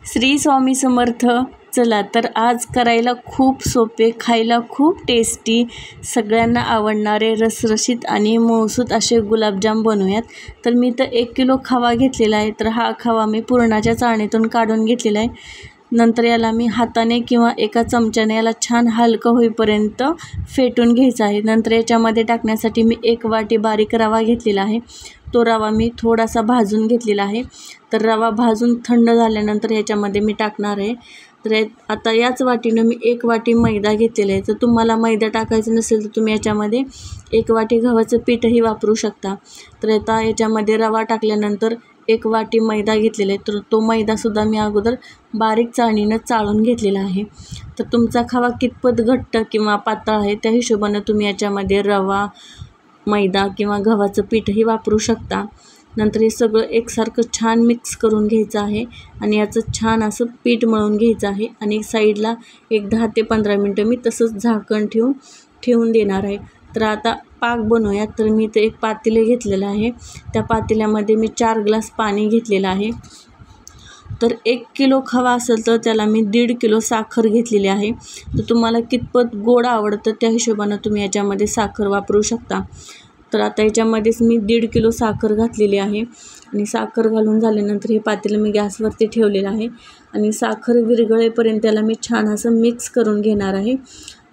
श्री स्वामी समर्थ. चला तर आज करायला खूप सोपे, खायला खूप टेस्टी, सगळ्यांना आवडणारे रसरशीत आणि मऊसूत असे गुलाबजाम बनवूयात. तर मी तर 1 किलो खवा घेतलेला आहे. तर हा खवा मी पुरणाच्या चाळणीतून काढून घेतलेला आहे. नंतर याला मी हाताने किंवा एका चमच्याने याला छान हलकं होईपर्यंत फेटून घ्यायचं आहे. नंतर याच्यामध्ये टाकण्यासाठी मी 1 वाटी बारीक रवा घेतलेला आहे. तो रवा मी थोडासा भाजून घेतलेला आहे. तर रवा भाजून थंड झाल्यानंतर ह्याच्यामध्ये मी टाकणार आहे. तर आता याच वाटीनं मी 1 वाटी मैदा घेतलेला आहे. तर तुम्हाला मैदा टाकायचं नसेल तर तुम्ही याच्यामध्ये 1 वाटी गव्हाचं पीठही वापरू शकता. तर आता याच्यामध्ये रवा टाकल्यानंतर 1 वाटी मैदा घेतलेला आहे. तर तो मैदासुद्धा मी अगोदर बारीक चाळणीनं चाळून घेतलेला आहे. तर तुमचा खवा कितपत घट्ट किंवा पातळ आहे त्या हिशोबानं तुम्ही याच्यामध्ये रवा, मैदा किंवा गव्हाचं पीठही वापरू शकता. नंतर हे सगळं एकसारखं छान मिक्स करून घ्यायचं आहे आणि याचं छान असं पीठ मळून घ्यायचं आहे. आणि साईडला एक 10 ते 15 मिनटं मी तसंच झाकण ठेवून देणार आहे. तर आता पाक बनवूयात. तर मी इथे एक पातेलं घेतलेलं आहे. त्या पातेल्यामध्ये मी 4 ग्लास पाणी घेतलेलं आहे. तर 1 किलो खवा असेल तर त्याला मी 1.5 किलो साखर घेतलेली आहे. तर तुम्हाला कितपत गोड आवडतं त्या हिशोबानं तुम्ही याच्यामध्ये साखर वापरू शकता. तर आता याच्यामध्येच मी 1.5 किलो साखर घातलेली आहे. आणि साखर घालून झाल्यानंतर हे पातेलं मी गॅसवरती ठेवलेलं आहे. आणि साखर विरघळेपर्यंत त्याला मी छान असं मिक्स करून घेणार आहे.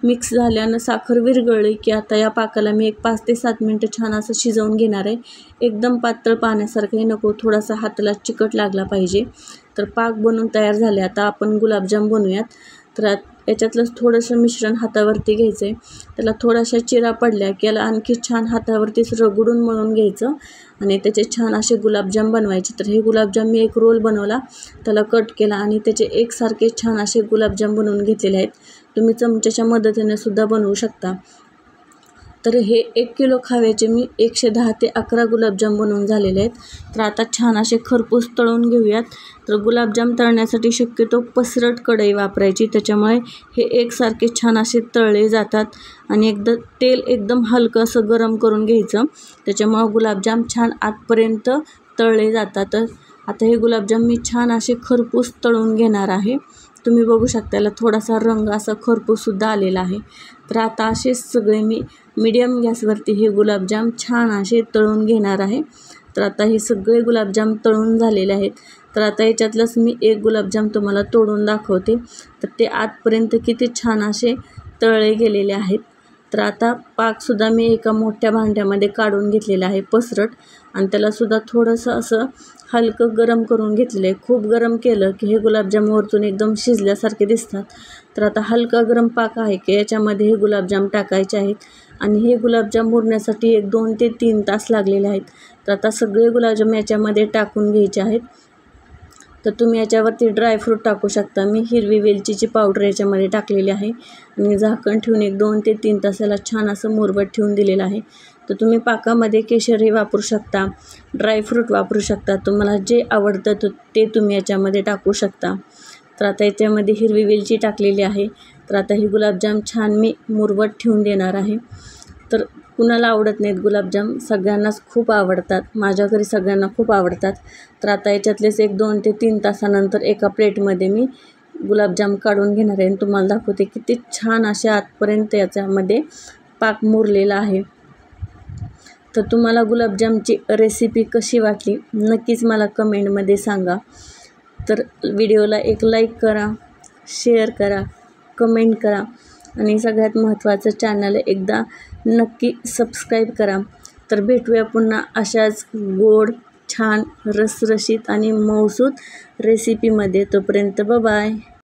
मिक्स झाल्यानं साखर विरघळली की आता या पाकाला मी एक 5 ते 7 मिनटं छान असं शिजवून घेणार आहे. एकदम पातळ पाण्यासारखंही नको, थोडासा हाताला चिकट लागला पाहिजे. तर पाक बनवून तयार झाले. आता आपण गुलाबजाम बनवूयात. तर याच्यातलंच थोडंसं मिश्रण हातावरती घ्यायचं आहे. त्याला थोड्याशा चिरा पडल्या की याला आणखी छान हातावरतीच रगडून मळून घ्यायचं आणि त्याचे छान असे गुलाबजाम बनवायचे. तर हे गुलाबजाम मी एक रोल बनवला, त्याला कट केला आणि त्याचे एकसारखे छान असे गुलाबजाम बनवून घेतलेले आहेत. तुम्ही चमच्याच्या मदतीने सुद्धा बनवू शकता. तर हे 1 किलो खव्याचे मी 110 ते 11 गुलाबजाम बनवून झालेले आहेत. तर आता छान असे खरपूस तळून घेऊयात. तर गुलाबजाम तळण्यासाठी शक्यतो पसरट कढई वापरायची, त्याच्यामुळे हे एकसारखे छान असे तळले जातात. आणि तेल एकदम हलकं असं गरम करून घ्यायचं, त्याच्यामुळं गुलाबजाम छान आतपर्यंत तळले जातात. आता हे गुलाबजाम मी छान असे खरपूस तळून घेणार आहे. तुम्ही बघू शकता याला थोडासा रंग असा खरपूससुद्धा आलेला आहे. तर आता असे सगळे मी मीडियम गॅसवरती हे गुलाबजाम छान असे तळून घेणार आहे. तर आता हे सगळे गुलाबजाम तळून झालेले आहेत. तर आता याच्यातलंच मी एक गुलाबजाम तुम्हाला तोडून दाखवते. तर ते आतपर्यंत किती छान असे तळले गेलेले आहेत. तर आता पाकसुद्धा मी एका मोठ्या भांड्यामध्ये काढून घेतलेला आहे पसरट, आणि त्यालासुद्धा थोडंसं असं हलकं गरम करून घेतलेलं आहे. खूप गरम केलं की हे गुलाबजाम वरतून एकदम शिजल्यासारखे दिसतात. तर आता हलका गरम पाक आहे की याच्यामध्ये हे गुलाबजाम टाकायचे आहेत. आणि हे गुलाबजाम मुरण्यासाठी 2 ते 3 तास लागलेले आहेत. तर आता सगळे गुलाबजाम याच्यामध्ये टाकून घ्यायचे आहेत. तर तुम्ही याच्यावरती ड्रायफ्रूट टाकू शकता. मी हिरवी वेलचीची पावडर याच्यामध्ये टाकलेली आहे आणि झाकण ठेवून 2 ते 3 तासाला छान असं मुरवत ठेवून दिलेलं आहे. तर तुम्ही पाकामध्ये केशरही वापरू शकता, ड्रायफ्रूट वापरू शकता. तुम्हाला जे आवडतं ते तुम्ही याच्यामध्ये टाकू शकता. तर आता याच्यामध्ये हिरवी वेलची टाकलेली आहे. तर आता हे गुलाबजाम छान मी मुरवत ठेवून देणार आहे. तर कुणाला आवडत नाहीत गुलाबजाम, सगळ्यांनाच खूप आवडतात. माझ्या घरी सगळ्यांना खूप आवडतात. तर आता याच्यातलेच 2 ते 3 तासानंतर एका प्लेटमध्ये मी गुलाबजाम काढून घेणार आहे आणि तुम्हाला दाखवते किती छान असे आतपर्यंत याच्यामध्ये पाक मुरलेला आहे. तर तुम्हाला गुलाबजामची रेसिपी कशी वाटली नक्कीच मला कमेंटमध्ये सांगा. तर व्हिडिओला एक लाईक करा, शेअर करा, कमेंट करा आणि सगळ्यात महत्त्वाचं चॅनल एकदा नक्की सबस्क्राईब करा. तर भेटूया पुन्हा अशाच गोड, छान, रसरशीत आणि मऊसूत रेसिपीमध्ये. तोपर्यंत बाय.